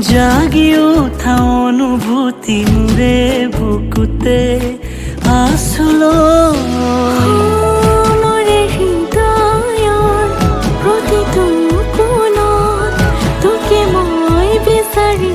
জাগি উঠা অনুভূতি মুরে বুকুতে আসলো মরে হৃদয়ৰ প্ৰতিটো কোণত তোকে মই বিচাৰি